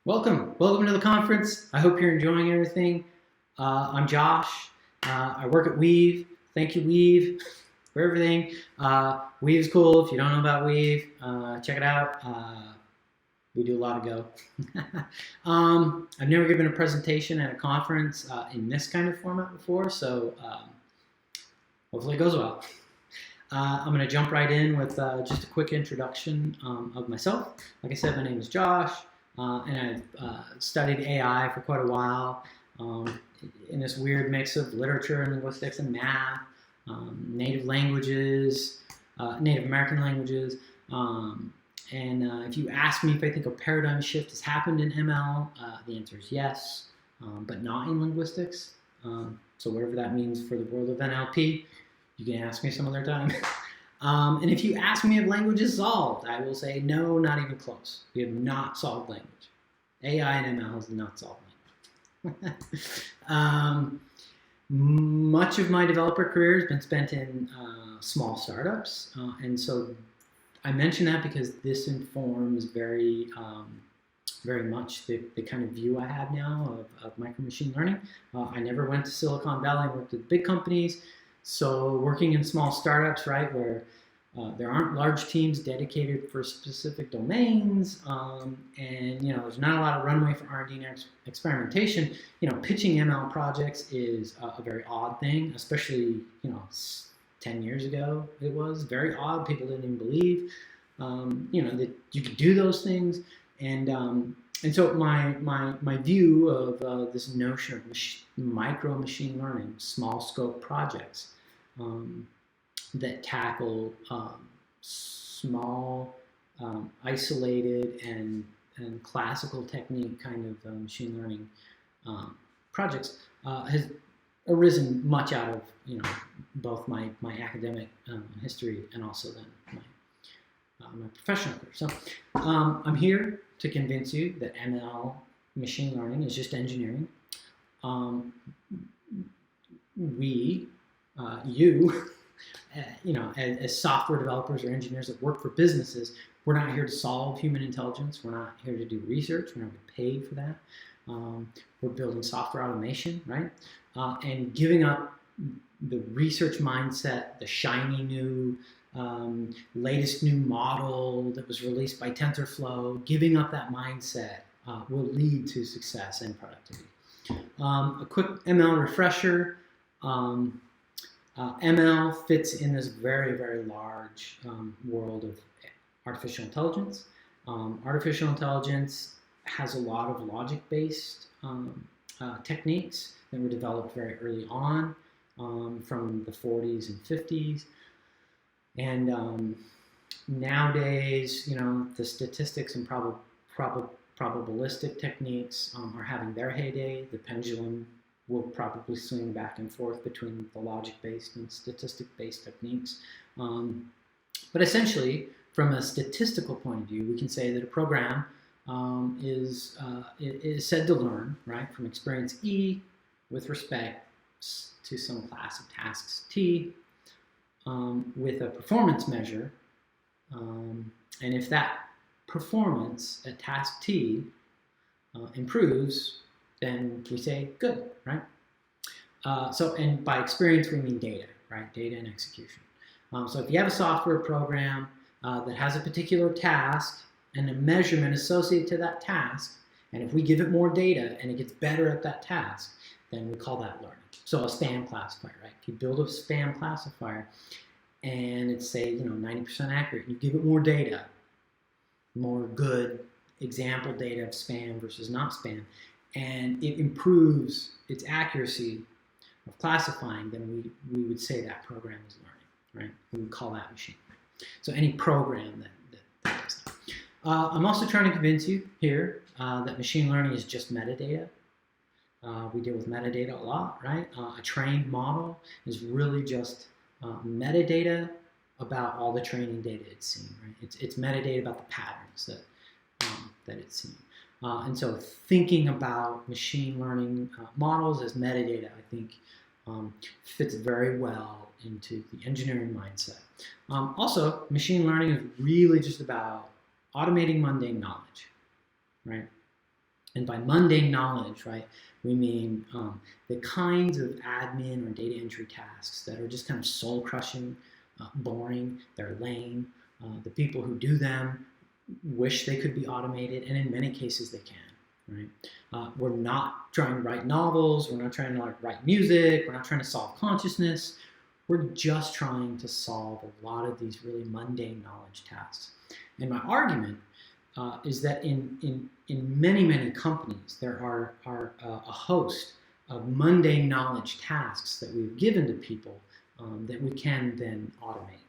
Welcome to the conference. I hope you're enjoying everything. I'm Josh. I work at Weave. Thank you, Weave, for everything. Weave's cool. If you don't know about Weave, check it out. We do a lot of Go. I've never given a presentation at a conference in this kind of format before, so hopefully it goes well. I'm going to jump right in with just a quick introduction of myself. Like I said, my name is Josh. And I've studied AI for quite a while in this weird mix of literature and linguistics and math, native languages, Native American languages. If you ask me if I think a paradigm shift has happened in ML, the answer is yes, but not in linguistics. So whatever that means for the world of NLP, you can ask me some other time. And if you ask me if language is solved, I will say no, not even close. We have not solved language. AI and ML has not solved language. Much of my developer career has been spent in small startups. And so I mention that because this informs very much the kind of view I have now of micro machine learning. I never went to Silicon Valley and worked at big companies. So working in small startups, right, where there aren't large teams dedicated for specific domains, and there's not a lot of runway for R&D and experimentation. Pitching ML projects is a very odd thing, especially 10 years ago. It was very odd. People didn't even believe that you could do those things, and so my view of this notion of micro machine learning, small scope projects that tackle small, isolated, and classical technique kind of machine learning projects has arisen much out of both my academic history and also then my professional career. So I'm here to convince you that ML, machine learning, is just engineering. As software developers or engineers that work for businesses, we're not here to solve human intelligence. We're not here to do research. We're not paid for that. We're building software automation, right? And giving up the research mindset, the shiny new, latest new model that was released by TensorFlow, giving up that mindset will lead to success and productivity. A quick ML refresher. ML fits in this very, very large world of artificial intelligence. Artificial intelligence has a lot of logic-based techniques that were developed very early on from the 40s and 50s. And nowadays, the statistics and probabilistic techniques are having their heyday. The pendulum will probably swing back and forth between the logic-based and statistic-based techniques. But essentially, from a statistical point of view, we can say that a program is said to learn, right, from experience E with respect to some class of tasks T with a performance measure. And if that performance at task T improves, then we say good, right? And by experience, we mean data, right? Data and execution. So if you have a software program that has a particular task and a measurement associated to that task, and if we give it more data and it gets better at that task, then we call that learning. So a spam classifier, right? If you build a spam classifier and it's, say, 90% accurate, you give it more data, more good example data of spam versus not spam, and it improves its accuracy of classifying, then we would say that program is learning, right? We would call that machine learning. So any program that does that. I'm also trying to convince you here that machine learning is just metadata. We deal with metadata a lot, right? A trained model is really just metadata about all the training data it's seen, right? It's metadata about the patterns that it's seen. And so thinking about machine learning models as metadata, I think, fits very well into the engineering mindset. Also, machine learning is really just about automating mundane knowledge, right? And by mundane knowledge, right, we mean the kinds of admin or data entry tasks that are just kind of soul-crushing, boring, they're lame. The people who do them wish they could be automated, and in many cases they can. Right? We're not trying to write novels. We're not trying to write music. We're not trying to solve consciousness. We're just trying to solve a lot of these really mundane knowledge tasks. And my argument is that in many, many companies, there are a host of mundane knowledge tasks that we've given to people that we can then automate.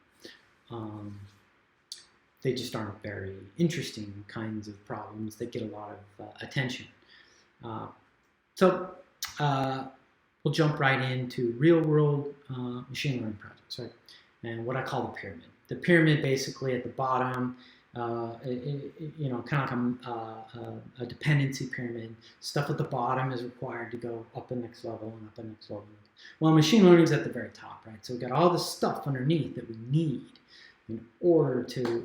They just aren't very interesting kinds of problems that get a lot of attention. So we'll jump right into real-world machine learning projects, right? And what I call the pyramid. The pyramid, basically, at the bottom, kind of like a dependency pyramid. Stuff at the bottom is required to go up the next level and up the next level. Well, machine learning is at the very top, right? So we've got all this stuff underneath that we need in order to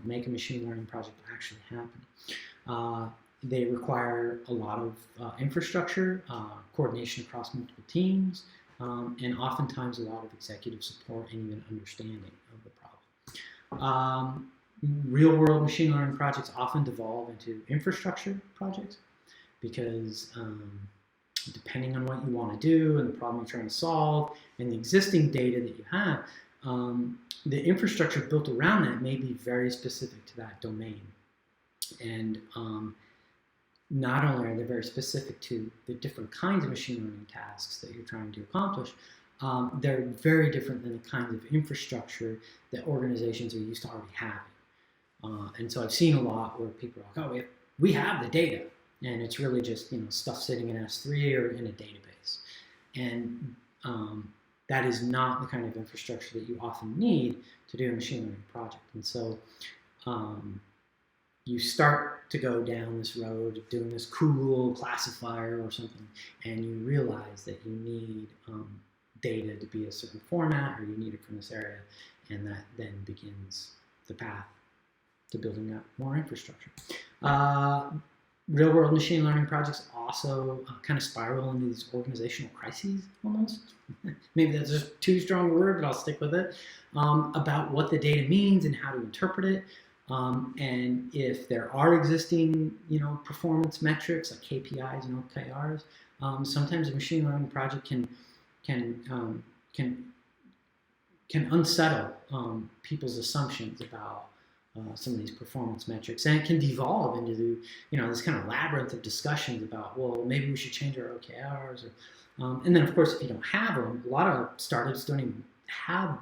make a machine learning project actually happen. They require a lot of infrastructure, coordination across multiple teams, and oftentimes a lot of executive support and even understanding of the problem. Real-world machine learning projects often devolve into infrastructure projects because depending on what you want to do and the problem you're trying to solve and the existing data that you have, the infrastructure built around that may be very specific to that domain. And not only are they very specific to the different kinds of machine learning tasks that you're trying to accomplish, they're very different than the kinds of infrastructure that organizations are used to already having. And so I've seen a lot where people are like, oh, we have the data, and it's really just stuff sitting in S3 or in a database. And that is not the kind of infrastructure that you often need to do a machine learning project. And so you start to go down this road of doing this cool classifier or something, and you realize that you need data to be a certain format, or you need it from this area, and that then begins the path to building up more infrastructure. Real-world machine learning projects also kind of spiral into these organizational crises, almost. Maybe that's just too strong a word, but I'll stick with it. About what the data means and how to interpret it. And if there are existing, performance metrics like KPIs and OKRs, sometimes a machine learning project can unsettle people's assumptions about some of these performance metrics, and it can devolve into this kind of labyrinth of discussions about, well, maybe we should change our OKRs, and then of course if you don't have them, a lot of startups don't even have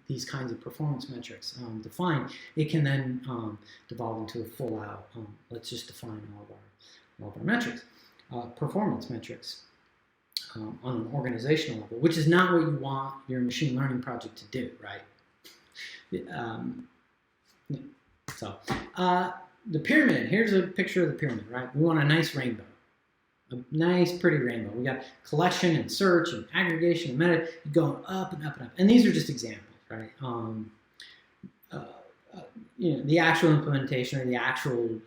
these kinds of performance metrics defined. It can then devolve into a full out let's just define all of our metrics, performance metrics on an organizational level, which is not what you want your machine learning project to do, right? So the pyramid, here's a picture of the pyramid, right? We want a nice rainbow, a nice pretty rainbow. We got collection and search and aggregation and meta going up and up and up. And these are just examples, right? The actual implementation or the actual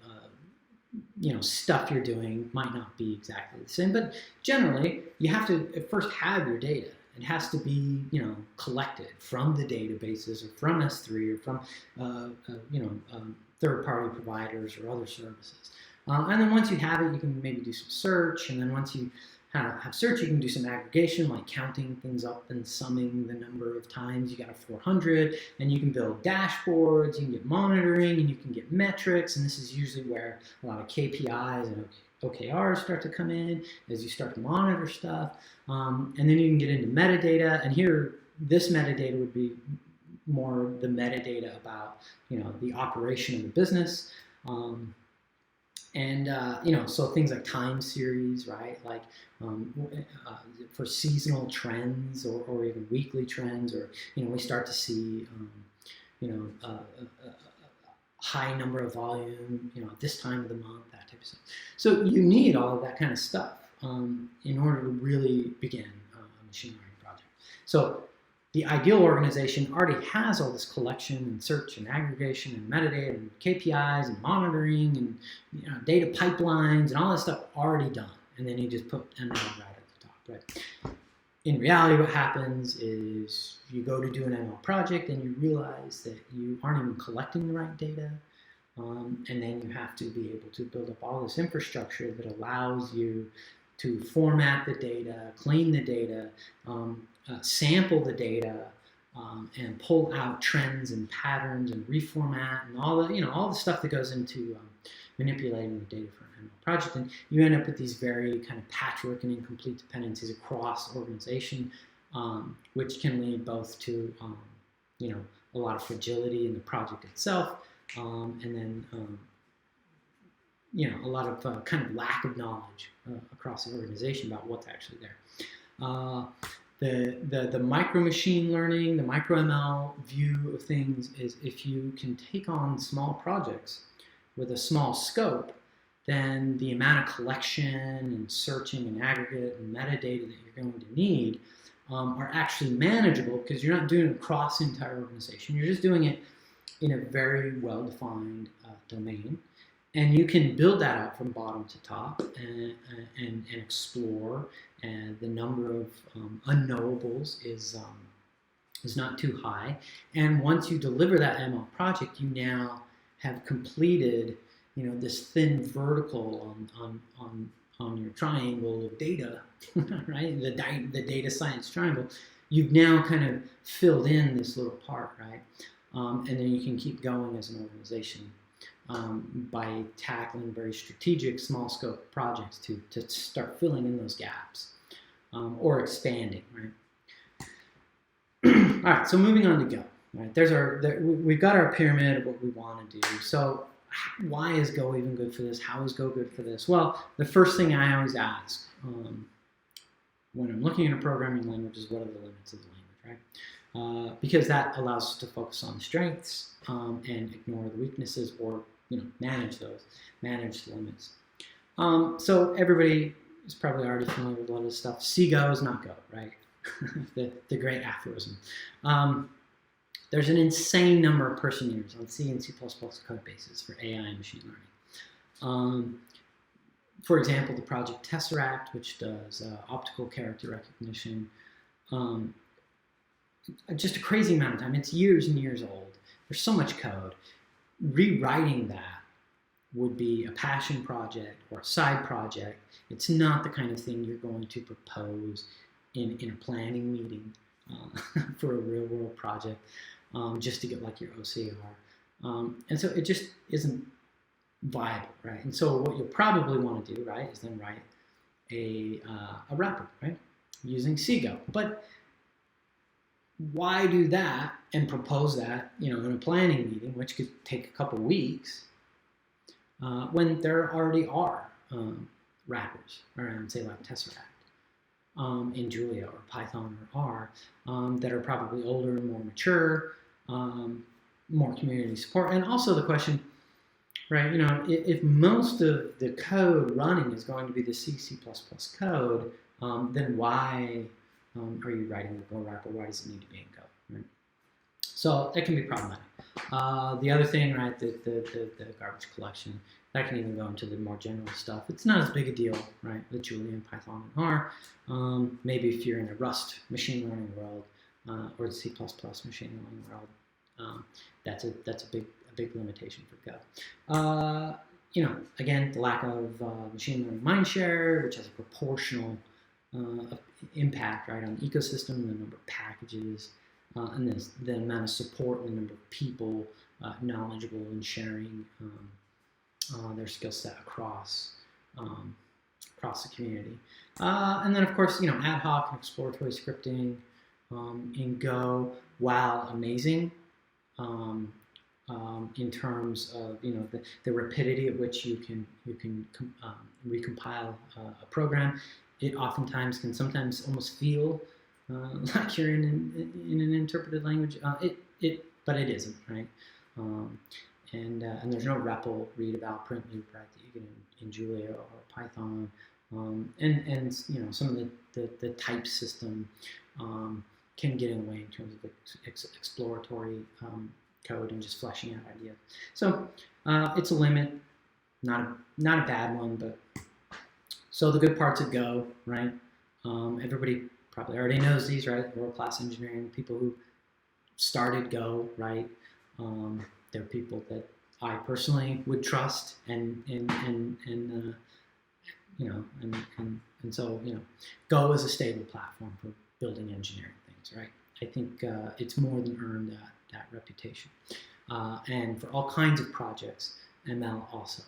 stuff you're doing might not be exactly the same, but generally you have to at first have your data. It has to be, collected from the databases or from S3 or from, third-party providers or other services. And then once you have it, you can maybe do some search. And then once you have search, you can do some aggregation, like counting things up and summing the number of times you got a 400. And you can build dashboards, you can get monitoring, and you can get metrics. And this is usually where a lot of KPIs and OKRs start to come in as you start to monitor stuff. And then you can get into metadata. And here, this metadata would be more the metadata about, the operation of the business. So things like time series, right? Like for seasonal trends or even weekly trends, or, we start to see, a high number of volume, at this time of the month, that type of stuff. So you need all of that kind of stuff in order to really begin a machine learning project. So the ideal organization already has all this collection and search and aggregation and metadata and KPIs and monitoring and data pipelines and all that stuff already done. And then you just put ML right at the top, right? In reality, what happens is you go to do an ML project and you realize that you aren't even collecting the right data. And then you have to be able to build up all this infrastructure that allows you to format the data, clean the data, sample the data, and pull out trends and patterns and reformat and all the stuff that goes into manipulating the data for an ML project. And you end up with these very kind of patchwork and incomplete dependencies across organization, which can lead both to a lot of fragility in the project itself, and then a lot of kind of lack of knowledge across the organization about what's actually there. The micro machine learning, the micro ML view of things is if you can take on small projects with a small scope, then the amount of collection and searching and aggregate and metadata that you're going to need are actually manageable because you're not doing it across the entire organization. You're just doing it in a very well-defined domain. And you can build that out from bottom to top and explore. And the number of unknowables is not too high. And once you deliver that ML project, you now have completed, this thin vertical on your triangle of data, right? The data science triangle. You've now kind of filled in this little part, right? And then you can keep going as an organization by tackling very strategic, small scope projects to start filling in those gaps or expanding, right? All right, so moving on to Go. Right, we've got our pyramid of what we want to do. So why is Go even good for this? How is Go good for this? Well, the first thing I always ask when I'm looking at a programming language is what are the limits of the language, right? Because that allows us to focus on the strengths and ignore the weaknesses, or manage the limits. So everybody is probably already familiar with a lot of this stuff. See Go is not Go, right? the Great Aphorism. There's an insane number of person years on C and C++ code bases for AI and machine learning. For example, the project Tesseract, which does optical character recognition. Just a crazy amount of time. It's years and years old. There's so much code. Rewriting that would be a passion project or a side project. It's not the kind of thing you're going to propose in a planning meeting for a real world project just to get like your OCR. And so it just isn't viable, right? And so what you'll probably want to do, right, is then write a wrapper, right, using CGO. But why do that and propose that, in a planning meeting, which could take a couple weeks, when there already are wrappers around, say, like Tesseract in Julia or Python or R that are probably older and more mature, more community support. And also the question, right, if most of the code running is going to be the C++ code, then why are you writing the Go wrapper? Why does it need to be in Go? Right? So that can be problematic. The other thing, right, the garbage collection, that can even go into the more general stuff. It's not as big a deal, right, with Julia and Python and R. Maybe if you're in a Rust machine learning world or the C++ machine learning world, that's a big limitation for Go. Again, the lack of machine learning mindshare, which has a proportional impact, right, on the ecosystem, the number of packages, and the amount of support, the number of people knowledgeable and sharing their skill set across the community. And then, of course, ad hoc and exploratory scripting in Go, while amazing in terms of the rapidity at which you can recompile a program. It oftentimes can sometimes almost feel like you're in an interpreted language. But it isn't, right? And there's no REPL read about print loop, right, that you get in Julia or Python. And some of the type system can get in the way in terms of exploratory code and just fleshing out ideas. So it's a limit, not a bad one, but so the good parts of Go, right? Everybody probably already knows these, right? World-class engineering, people who started Go, right? They're people that I personally would trust, and so Go is a stable platform for building engineering things, right? I think it's more than earned that reputation, and for all kinds of projects, ML also.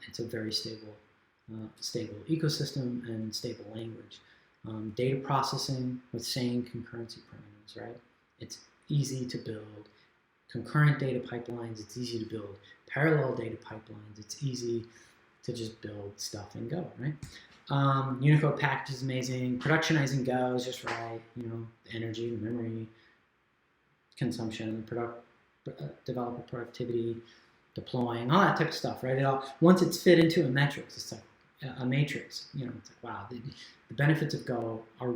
It's a very stable ecosystem and stable language. Data processing with sane concurrency parameters, right? It's easy to build concurrent data pipelines. It's easy to build parallel data pipelines. It's easy to just build stuff in Go, right? Unicode package is amazing. Productionizing Go is just right. The energy, the memory consumption, developer productivity, deploying, all that type of stuff, right? Once it's fit into a matrix, it's like a matrix. It's like, wow, the benefits of Go are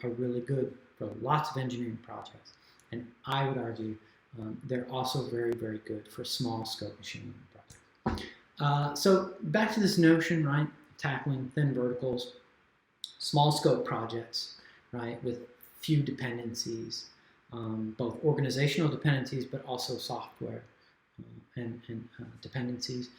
really good for lots of engineering projects, and I would argue they're also very, very good for small scope machine learning projects. So back to this notion, right? Tackling thin verticals, small scope projects, right? With few dependencies, both organizational dependencies, but also software and dependencies.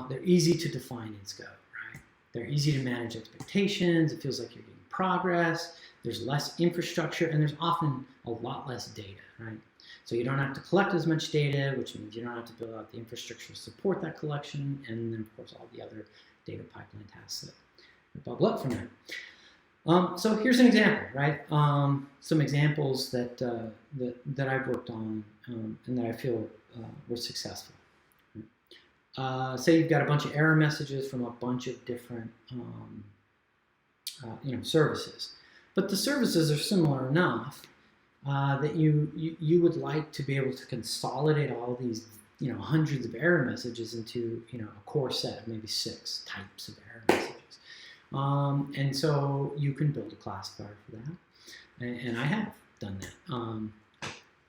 They're easy to define in scope, right? They're easy to manage expectations. It feels like you're getting progress. There's less infrastructure, and there's often a lot less data, right? So you don't have to collect as much data, which means you don't have to build out the infrastructure to support that collection, and then, of course, all the other data pipeline tasks that bubble up from that. So here's an example, right? Some examples that I've worked on and that I feel were successful. Say you've got a bunch of error messages from a bunch of different services, but the services are similar enough that you would like to be able to consolidate all these hundreds of error messages into a core set of maybe 6 types of error messages, and so you can build a classifier for that, and I have done that,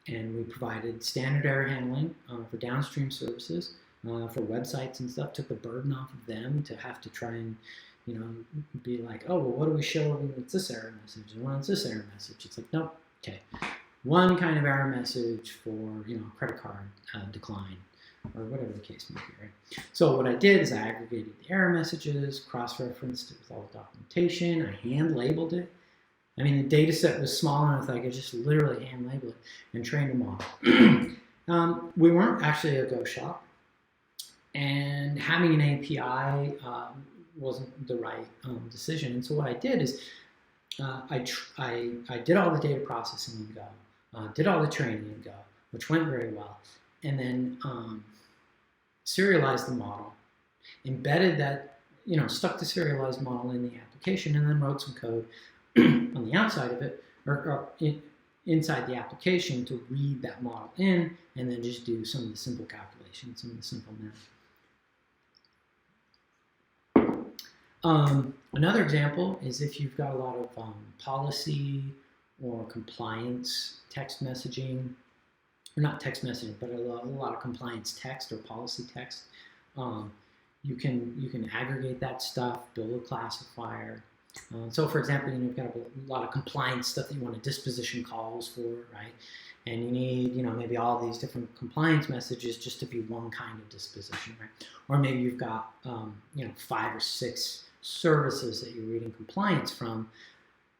and we provided standard error handling for downstream services for websites and stuff. Took the burden off of them to have to try and be like, oh, well, what do we show when it's this error message and when it's this error message? It's like, nope, okay, one kind of error message for credit card decline or whatever the case may be, right? So what I did is I aggregated the error messages, cross-referenced it with all the documentation, I hand-labeled it. I mean, the data set was small enough that I could just literally hand-label it and train the model. We weren't actually a Go shop, and having an API wasn't the right decision. And so what I did is I did all the data processing in Go, did all the training in Go, which went very well, and then serialized the model, embedded that, stuck the serialized model in the application, and then wrote some code on the outside of it, or inside the application to read that model in, and then just do some of the simple calculations, some of the simple math. Another example is if you've got a lot of policy or compliance text messaging, or not text messaging, but a lot of compliance text or policy text. You can aggregate that stuff, build a classifier. So, for example, you've got a lot of compliance stuff that you want to disposition calls for, right? And you need, maybe all these different compliance messages just to be one kind of disposition, right? Or maybe you've got, 5 or 6 services that you're reading compliance from,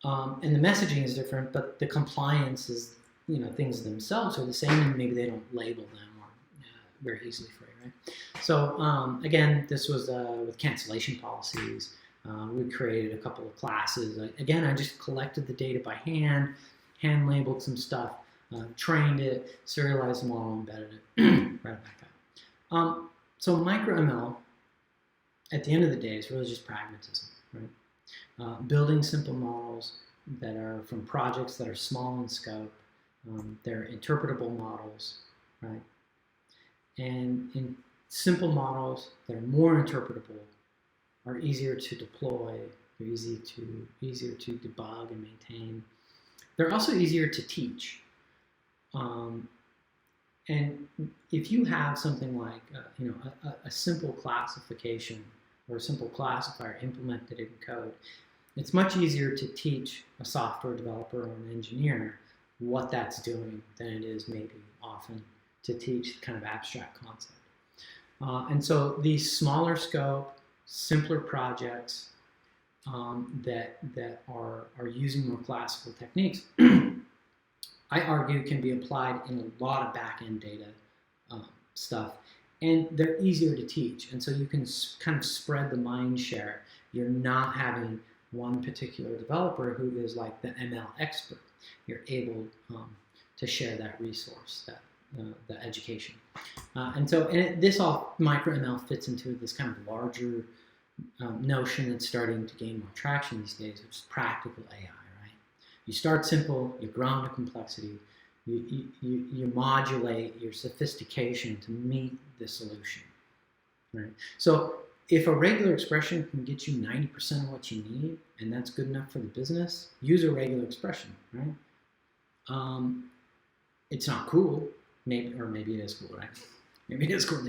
and the messaging is different, but the compliance is, things themselves are the same, and maybe they don't label them or very easily for you, right? So again, this was with cancellation policies. We created a couple of classes. Again, I just collected the data by hand labeled some stuff, trained it, serialized the model, embedded it, right back up. So microML, at the end of the day, is really just pragmatism, right? Building simple models that are from projects that are small in scope. They're interpretable models, right? And in simple models that are more interpretable are easier to deploy, they're easier to debug and maintain. They're also easier to teach. And if you have something like a simple classification or a simple classifier implemented in code, it's much easier to teach a software developer or an engineer what that's doing than it is maybe often to teach kind of abstract concept. And so these smaller scope, simpler projects that are using more classical techniques, I argue can be applied in a lot of back-end data stuff, and they're easier to teach. And so you can kind of spread the mind share. You're not having one particular developer who is like the ML expert. You're able to share that resource, the education. And this all micro ML fits into this kind of larger notion that's starting to gain more traction these days, which is practical AI, right? You start simple, you grow into complexity, you modulate your sophistication to meet the solution, right? So if a regular expression can get you 90% of what you need, and that's good enough for the business, use a regular expression, right? It's not cool, maybe it is cool, right? Maybe it is cool,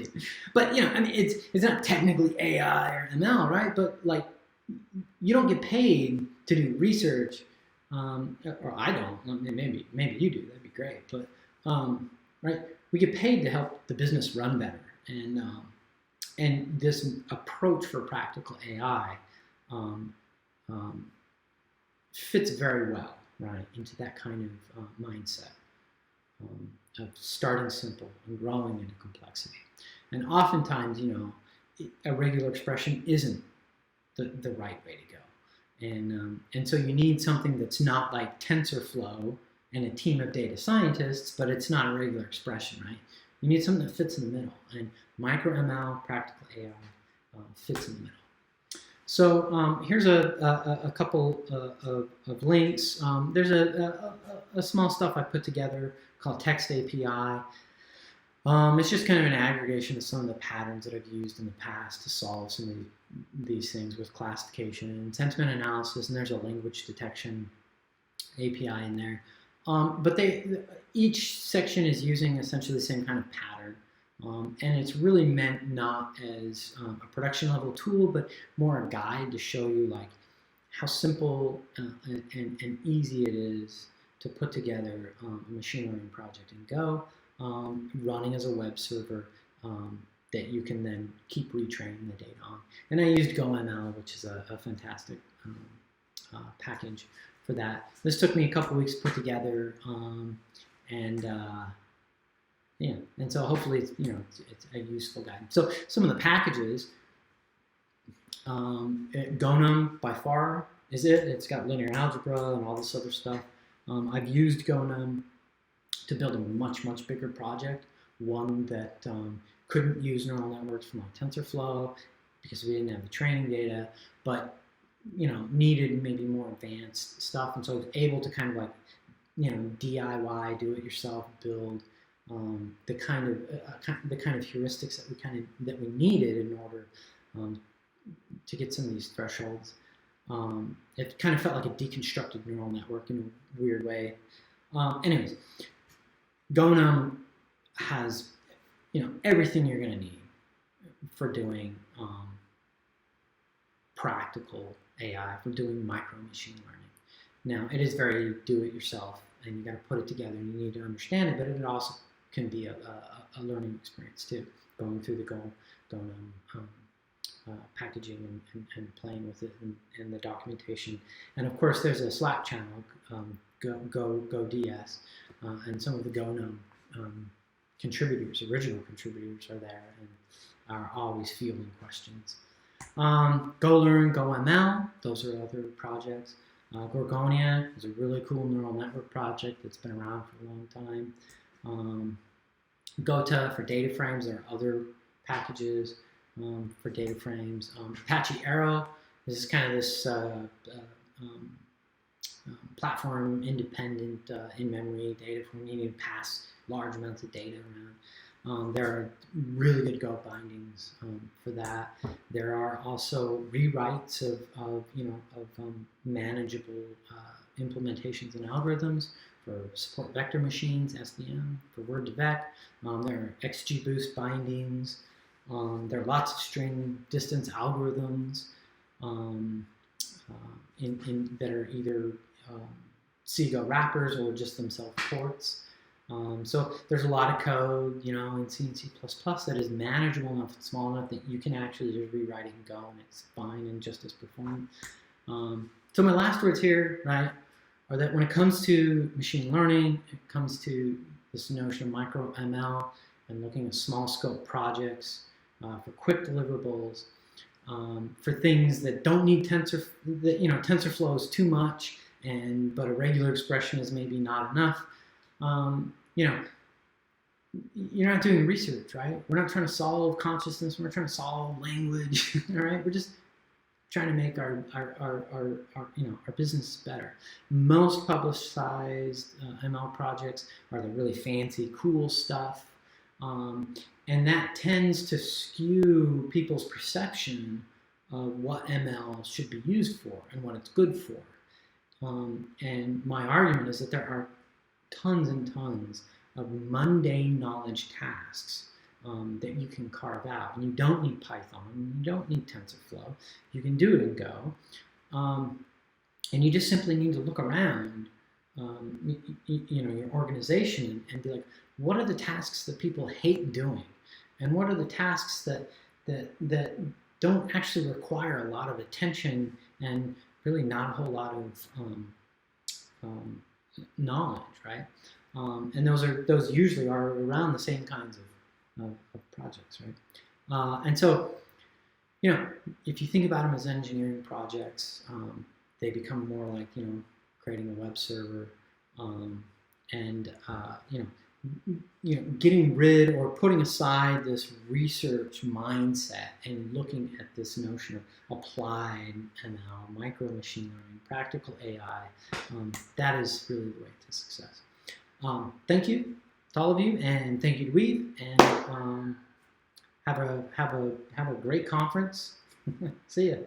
but I mean, it's not technically AI or ML, right? But like, you don't get paid to do research, or I don't. Maybe you do. That'd be great. But right, we get paid to help the business run better, and this approach for practical AI fits very well, right, into that kind of mindset. Of starting simple and growing into complexity. And oftentimes, a regular expression isn't the right way to go. And so you need something that's not like TensorFlow and a team of data scientists, but it's not a regular expression, right? You need something that fits in the middle. And micro-ML, practical AI fits in the middle. So here's a couple of links. There's a small stuff I put together called Text API. It's just kind of an aggregation of some of the patterns that I've used in the past to solve some of these things with classification and sentiment analysis, and there's a language detection API in there. But each section is using essentially the same kind of pattern. And it's really meant not as a production level tool, but more a guide to show you like how simple and easy it is to put together a machine learning project in Go, running as a web server that you can then keep retraining the data on. And I used GoML, which is a fantastic package for that. This took me a couple weeks to put together, and so hopefully it's a useful guide. So some of the packages, GoNum by far is it. It's got linear algebra and all this other stuff. I've used GoNum to build a much bigger project, one that couldn't use neural networks from like TensorFlow because we didn't have the training data, but needed maybe more advanced stuff, and so I was able to kind of like DIY, do it yourself, build the kind of heuristics that we needed in order to get some of these thresholds. It kind of felt like a deconstructed neural network in a weird way. Anyways, GoNum has everything you're going to need for doing practical AI, for doing micro machine learning. Now, it is very do-it-yourself, and you got to put it together, and you need to understand it, but it also can be a learning experience too, going through the GoNum packaging and playing with it and the documentation. And of course, there's a Slack channel, GoDS, and some of the GoNum contributors, original contributors, are there and are always fielding questions. GoLearn, GoML, those are other projects. Gorgonia is a really cool neural network project that's been around for a long time. Gota for data frames, there are other packages for data frames. Apache Arrow, this is kind of this platform independent in-memory data for needing to pass large amounts of data There are really good Go bindings for that. There are also rewrites of manageable implementations and algorithms for support vector machines, SVM, for Word2Vec. There are XGBoost bindings. There are lots of string distance algorithms that are either C-Go wrappers or just themselves ports. So there's a lot of code, in C and C++ that is manageable enough and small enough that you can actually just rewrite it and go, and it's fine and just as performant. So my last words here, right, are that when it comes to machine learning, it comes to this notion of micro ML and looking at small scope projects for quick deliverables, for things that don't need TensorFlow is too much, but a regular expression is maybe not enough. You're not doing research, right? We're not trying to solve consciousness. We're not trying to solve language, all right? We're just trying to make our business better. Most publicized ML projects are the really fancy, cool stuff, and that tends to skew people's perception of what ML should be used for and what it's good for. And my argument is that there are tons and tons of mundane knowledge tasks that you can carve out. And you don't need Python, you don't need TensorFlow. You can do it in Go. And you just simply need to look around your organization and be like, what are the tasks that people hate doing? And what are the tasks that don't actually require a lot of attention and really not a whole lot of knowledge, right? And those usually are around the same kinds of projects, right? And so, if you think about them as engineering projects, they become more like creating a web server, and getting rid or putting aside this research mindset and looking at this notion of applied ML, micro machine learning, practical AI. That is really the way to success. Thank you to all of you, and thank you to Weave, and have a great conference. See ya.